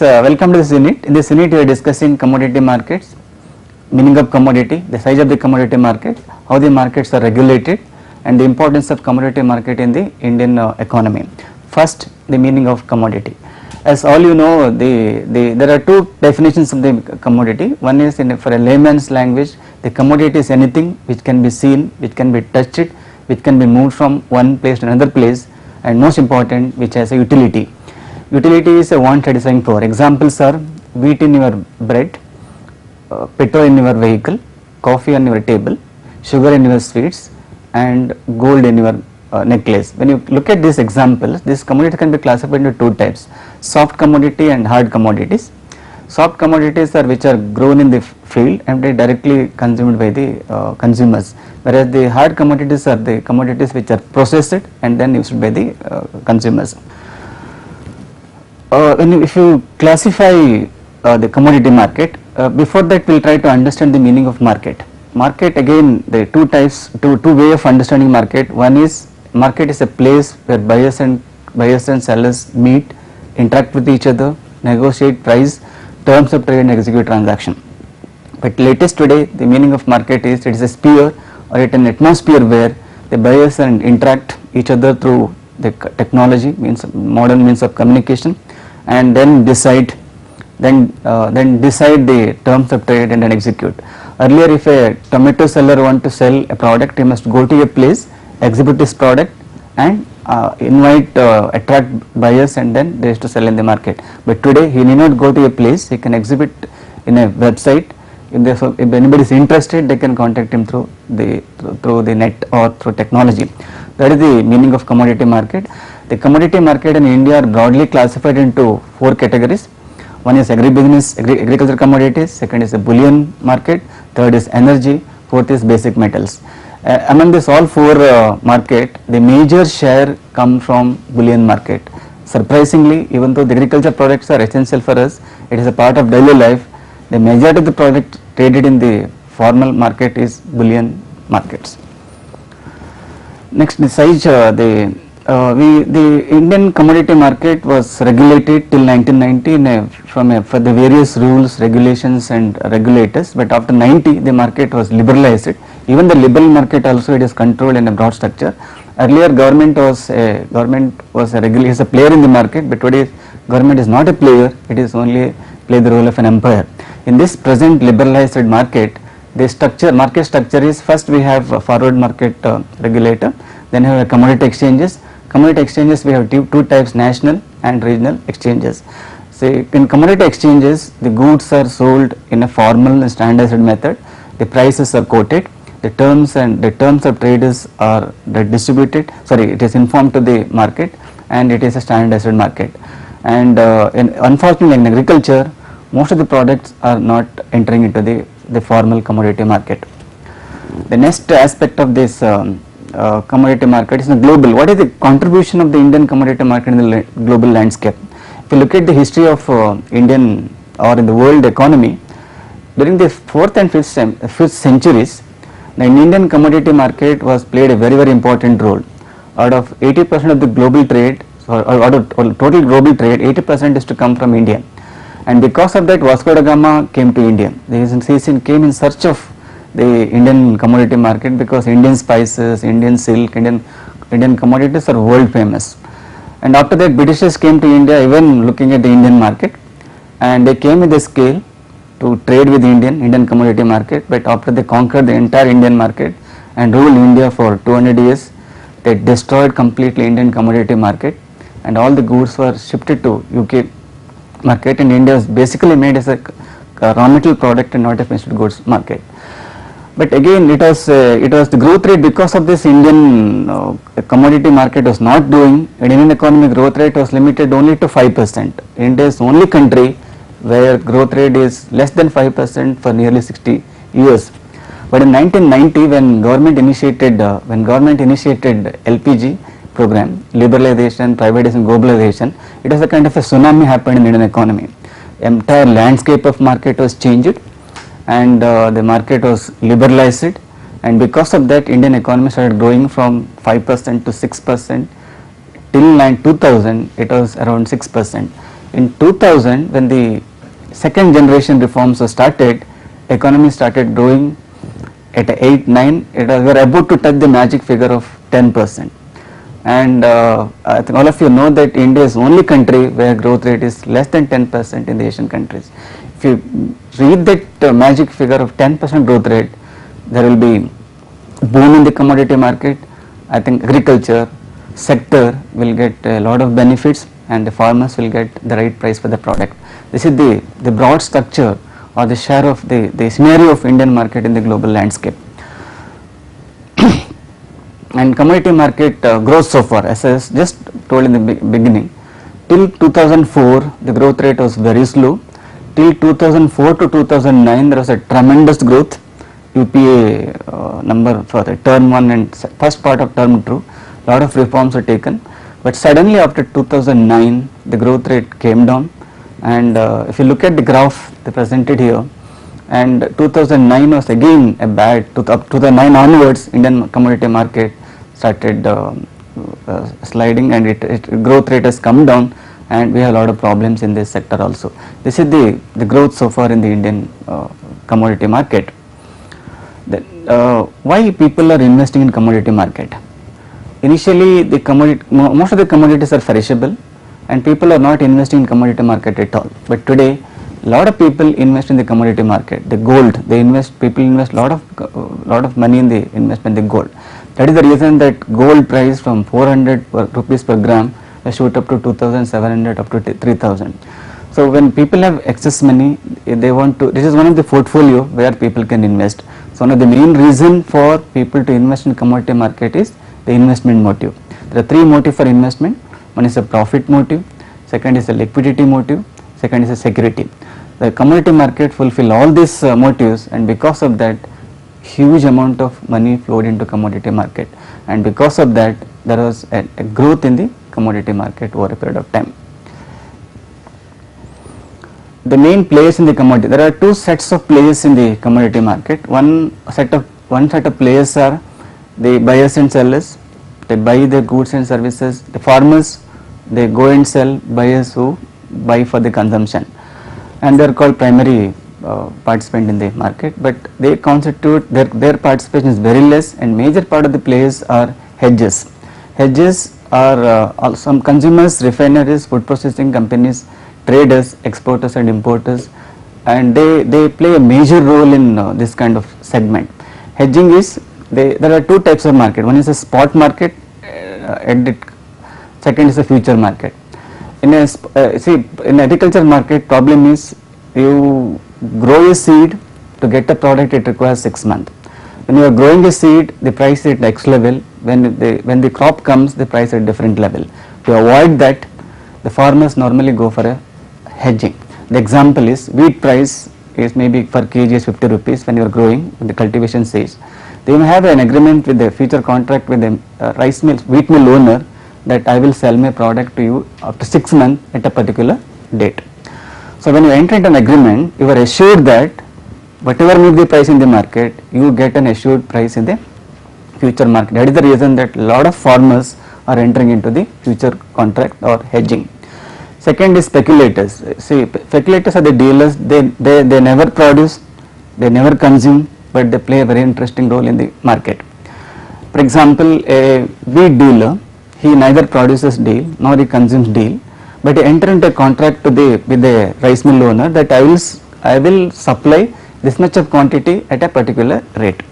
welcome to this unit. In this unit we are discussing commodity markets, meaning of commodity, the size of the commodity market, how the markets are regulated and the importance of commodity market in the Indian economy. First, the meaning of commodity. As all you know, there are two definitions of the commodity. One is for a layman's language, the commodity is anything which can be seen, which can be touched, which can be moved from one place to another place, and most important, which has a utility. Utility is a want satisfying power. Examples are wheat in your bread, petrol in your vehicle, coffee on your table, sugar in your sweets, and gold in your necklace. When you look at these examples, this commodity can be classified into two types: soft commodity and hard commodities. Soft commodities are which are grown in the field and they directly consumed by the consumers, whereas the hard commodities are the commodities which are processed and then used by the consumers. If you classify the commodity market, before that we will try to understand the meaning of market. Market, again, the two types, two way of understanding market. One is market is a place where buyers and sellers meet, interact with each other, negotiate price, terms of trade and execute transaction. But latest today, the meaning of market is it is a sphere or it an atmosphere where the buyers and interact each other through the technology, means modern means of communication, and then decide the terms of trade and then execute. Earlier, if a tomato seller want to sell a product, he must go to a place, exhibit his product and attract buyers, and then they used to sell in the market. But today he need not go to a place, he can exhibit in a website. If anybody is interested, they can contact him through the net or through technology. That is the meaning of commodity market. The commodity market in India are broadly classified into four categories. One is agricultural commodities, second is a bullion market, third is energy, fourth is basic metals. Among this all four market, the major share come from bullion market. Surprisingly, even though the agriculture products are essential for us, it is a part of daily life, the majority of the product traded in the formal market is bullion markets. Next, the size, the Indian commodity market was regulated till 1990 for the various rules, regulations and regulators, but after 90 the market was liberalized. Even the liberal market also it is controlled in a broad structure. Earlier government was a player in the market, but today government is not a player, it is only play the role of an umpire. In this present liberalized market, the market structure is, first we have a forward market regulator, then we have commodity exchanges. Commodity exchanges we have two types, national and regional exchanges. So in commodity exchanges, the goods are sold in a formal and standardized method, the prices are quoted, the terms of trade are distributed, it is informed to the market, and it is a standardized market. And unfortunately in agriculture, most of the products are not entering into the formal commodity market. The next aspect of this commodity market is the global. What is the contribution of the Indian commodity market in the global landscape? If you look at the history of Indian or in the world economy, during the 4th and 5th centuries, the Indian commodity market was played a very important role. Out of 80% of the global trade, out of total global trade, 80% is to come from India. And because of that, Vasco da Gama came to India. He came in search of the Indian commodity market because Indian spices, Indian silk, Indian commodities are world famous. And after that, Britishers came to India even looking at the Indian market, and they came with a scale to trade with Indian commodity market. But after they conquered the entire Indian market and ruled India for 200 years, they destroyed completely Indian commodity market, and all the goods were shifted to UK market, and India was basically made as a raw material product and not a finished goods market. But again, it was the growth rate because of this Indian commodity market was not doing. Indian economic growth rate was limited only to 5%. India is the only country where growth rate is less than 5% for nearly 60 years. But in 1990, when government initiated LPG program, liberalization, privatization, globalization, it was a kind of a tsunami happened in Indian economy. Entire landscape of market was changed, and the market was liberalized, and because of that Indian economy started growing from 5% to 6%. Till 2000 it was around 6%. In 2000, when the second generation reforms were started, economy started growing at 8, 9, we were about to touch the magic figure of 10%. And I think all of you know that India is the only country where growth rate is less than 10% in the Asian countries. If you read that magic figure of 10% growth rate, there will be boom in the commodity market. I think agriculture sector will get a lot of benefits and the farmers will get the right price for the product. This is the broad structure or the share of the scenario of Indian market in the global landscape. And commodity market growth so far, as I just told in the beginning, till 2004 the growth rate was very slow. Till 2004 to 2009 there was a tremendous growth. UPA number for the term 1 and first part of term 2, lot of reforms were taken, but suddenly after 2009 the growth rate came down. And if you look at the graph they presented here, and 2009 was again a bad, up to the 9 onwards Indian commodity market started sliding, and its growth rate has come down, and we have a lot of problems in this sector also. This is the growth so far in the Indian commodity market. Then, why people are investing in commodity market? Initially the commodity, most of the commodities are perishable and people are not investing in commodity market at all, but today a lot of people invest in the commodity market. The gold, people invest lot of money in the investment in the gold. That is the reason that gold price from 400 rupees per gram has shoot up to 2,700 up to 3,000. So when people have excess money, they want to, this is one of the portfolio where people can invest. So one of the main reason for people to invest in commodity market is the investment motive. There are 3 motives for investment. One is a profit motive, second is a liquidity motive, second is a security. The commodity market fulfill all these motives, and because of that huge amount of money flowed into commodity market, and because of that there was a growth in the commodity market over a period of time. The main players in the commodity, there are 2 sets of players in the commodity market. One set of players are the buyers and sellers. They buy the goods and services. The farmers, they go and sell, buyers who buy for the consumption, and they are called primary participant in the market, but they constitute, their participation is very less, and major part of the players are hedges. Hedges are some consumers, refineries, food processing companies, traders, exporters and importers, and they play a major role in this kind of segment. Hedging is, there are 2 types of market. One is a spot market, second is a future market. In in agriculture market, problem is you grow a seed, to get a product it requires 6 months. When you are growing a seed, the price is at X level, when the crop comes the price at different level. To avoid that, the farmers normally go for a hedging. The example is wheat price is maybe per kg is 50 rupees when you are growing, when the cultivation stage. They may have an agreement with the future contract with the rice mill, wheat mill owner, that I will sell my product to you after 6 months at a particular date. So when you enter into an agreement, you are assured that whatever may be the price in the market, you get an assured price in the future market. That is the reason that a lot of farmers are entering into the future contract or hedging. Second is speculators. See, speculators are the dealers, they never produce, they never consume, but they play a very interesting role in the market. For example, a wheat dealer, he neither produces deal nor he consumes deal, but he enter into a contract with the rice mill owner that I will supply this much of quantity at a particular rate.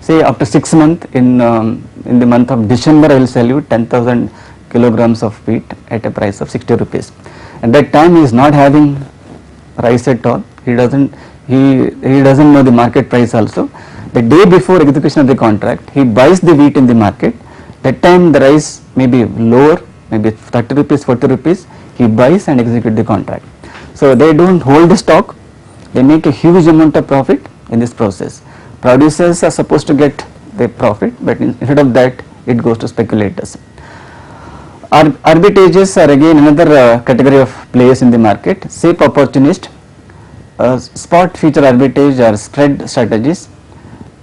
Say after 6 months, in the month of December, I will sell you 10,000 kilograms of wheat at a price of 60 rupees. At that time he is not having rice at all, he doesn't know the market price also. The day before execution of the contract, he buys the wheat in the market. That time the rice may be lower, maybe 30 rupees, 40 rupees, he buys and execute the contract. So they don't hold the stock, they make a huge amount of profit in this process. Producers are supposed to get the profit, but instead of that it goes to speculators. Arbitrages are again another category of players in the market. Safe opportunist, spot future arbitrage or spread strategies.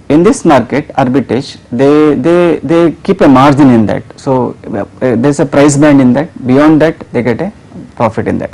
In this market arbitrage, they keep a margin in that. So there is a price band in that, beyond that they get a profit in that.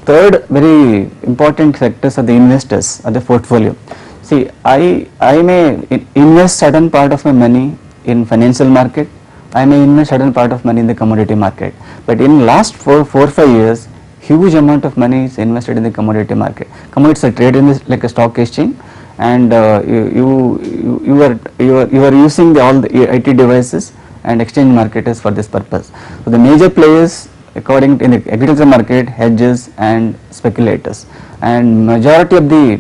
third very important sectors are the investors or the portfolio. See, I may invest certain part of my money in financial market, I may invest certain part of money in the commodity market, but in last 4-5 years, huge amount of money is invested in the commodity market. Commodities are traded in this, like a stock exchange, and you are using all the IT devices and exchange marketers for this purpose. So the major players according to in the agriculture market, hedgers and speculators, and majority of the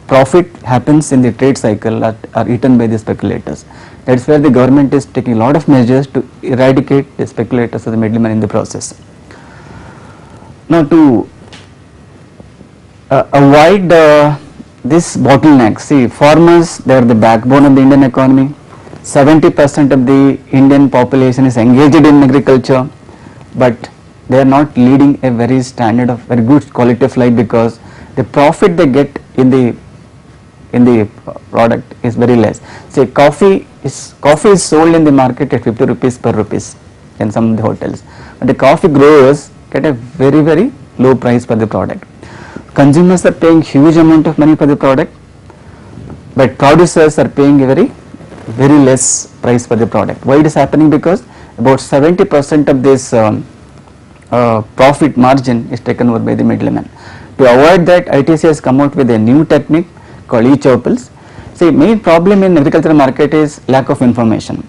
profit happens in the trade cycle are eaten by the speculators. That is where the government is taking a lot of measures to eradicate the speculators or the middlemen in the process. Now to avoid this bottleneck, see, farmers, they are the backbone of the Indian economy. 70% of the Indian population is engaged in agriculture, but they are not leading a very standard of very good quality of life because the profit they get in the product is very less. Say coffee is sold in the market at 50 rupees per rupees in some of the hotels, but the coffee growers get a very low price for the product. Consumers are paying huge amount of money for the product, but producers are paying a very less price for the product. Why it is happening? Because about 70% of this profit margin is taken over by the middleman. To avoid that, ITC has come out with a new technique called e-choupals. See, main problem in agricultural market is lack of information.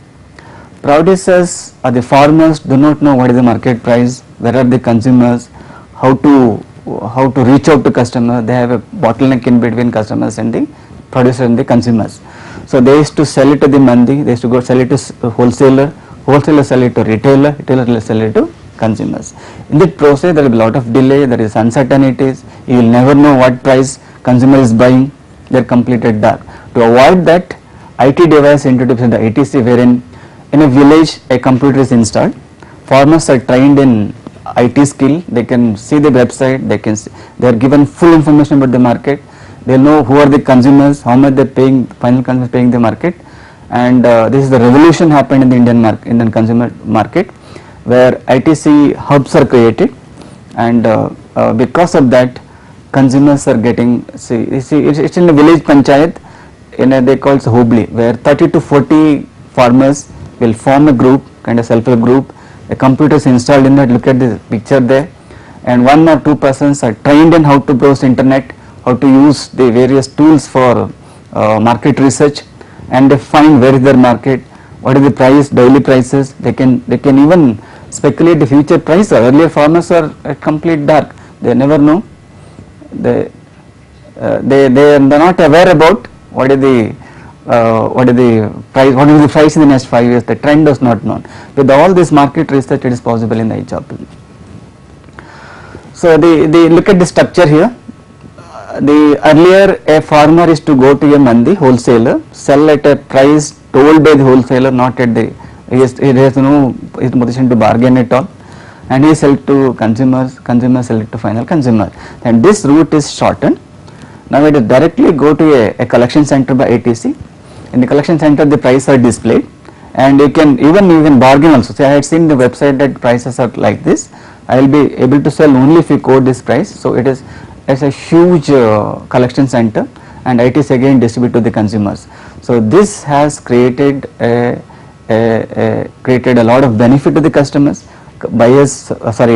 Producers or the farmers do not know what is the market price, where are the consumers, how to reach out to customers. They have a bottleneck in between customers and the producer and the consumers. So they used to sell it to the mandi, they used to go sell it to wholesaler sell it to retailer will sell it to consumers. In that process there will be a lot of delay, there is uncertainties, you will never know what price consumer is buying, they are completely dark. To avoid that, IT device introduced in the ITC, wherein in a village a computer is installed, farmers are trained in IT skill, they can see the website, they are given full information about the market, they know who are the consumers, how much they are paying, final consumers paying the market, and this is the revolution happened in the Indian consumer market, where ITC hubs are created, and because of that consumers are getting, see it's in a village panchayat, they call it Hubli, where 30 to 40 farmers will form a group, kind of self-help group, a computer is installed in that, look at the picture there, and 1 or 2 persons are trained in how to browse internet, how to use the various tools for market research, and they find where is their market, what is the price, daily prices, they can even speculate the future price. Earlier farmers are at complete dark, they never know, they are not aware about what is the price in the next 5 years, the trend is not known. With all this market research, it is possible in the e-choupal. So they look at the structure here. The earlier a farmer is to go to a mandi, wholesaler, sell at a price told by the wholesaler, not at the, he has no position to bargain at all, and he sell to consumers sell it to final consumer, and this route is shortened. Now it is directly go to a collection center by ITC. In the collection center the prices are displayed, and you can even bargain also. Say I had seen the website that prices are like this, I will be able to sell only if you quote this price. So it is a huge collection center, and ITC again distribute to the consumers. So this has created a lot of benefit to the customers, buyers,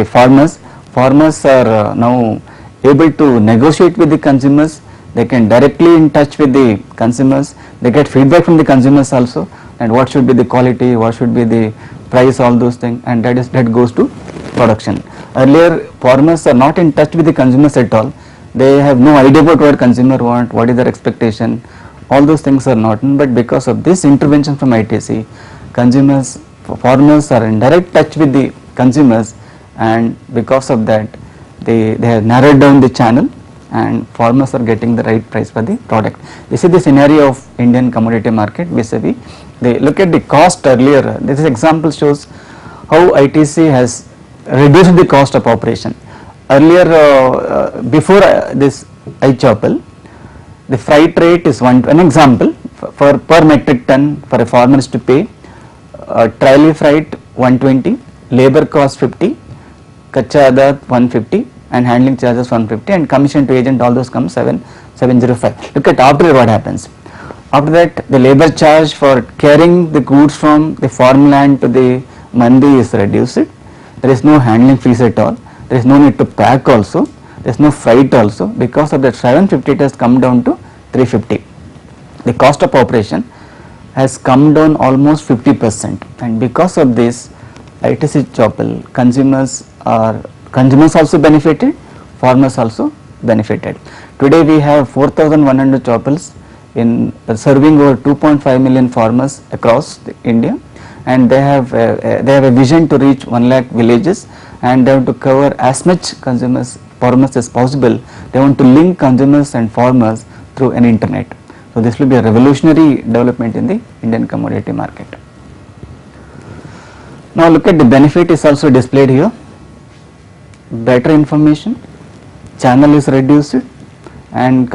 farmers. Farmers are now able to negotiate with the consumers, they can directly in touch with the consumers, they get feedback from the consumers also, and what should be the quality, what should be the price, all those things, and that goes to production. Earlier farmers are not in touch with the consumers at all, they have no idea about what consumer want, what is their expectation, all those things are not known, but because of this intervention from ITC, farmers are in direct touch with the consumers, and because of that they have narrowed down the channel, and farmers are getting the right price for the product. This is the scenario of Indian commodity market vis-a-vis. They look at the cost earlier, this example shows how ITC has reduced the cost of operation. Earlier before this e-choupal, the freight rate is an example for per metric ton for a farmer is to pay trolley freight 120, labor cost 50, kacha adat 150, and handling charges 150 and commission to agent, all those come 705. Look at after what happens. After that, the labor charge for carrying the goods from the farmland to the mandi is reduced. There is no handling fees at all. There is no need to pack also. There is no freight also. Because of that 750 it has come down to 350. The cost of operation has come down almost 50%, and because of this ITC Choupal, consumers also benefited, farmers also benefited. Today we have 4,100 Choupals in serving over 2.5 million farmers across India, and they have a vision to reach 1 lakh villages, and they have to cover as much farmers as possible. They want to link consumers and farmers through an internet. So this will be a revolutionary development in the Indian commodity market. Now look at the benefit is also displayed here. Better information, channel is reduced, and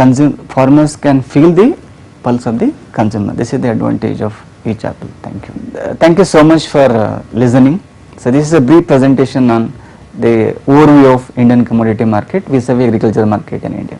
farmers can feel the pulse of the consumer. This is the advantage of eChoupal. Thank you. Thank you so much for listening. So this is a brief presentation on the overview of Indian commodity market vis-a-vis agricultural market in India.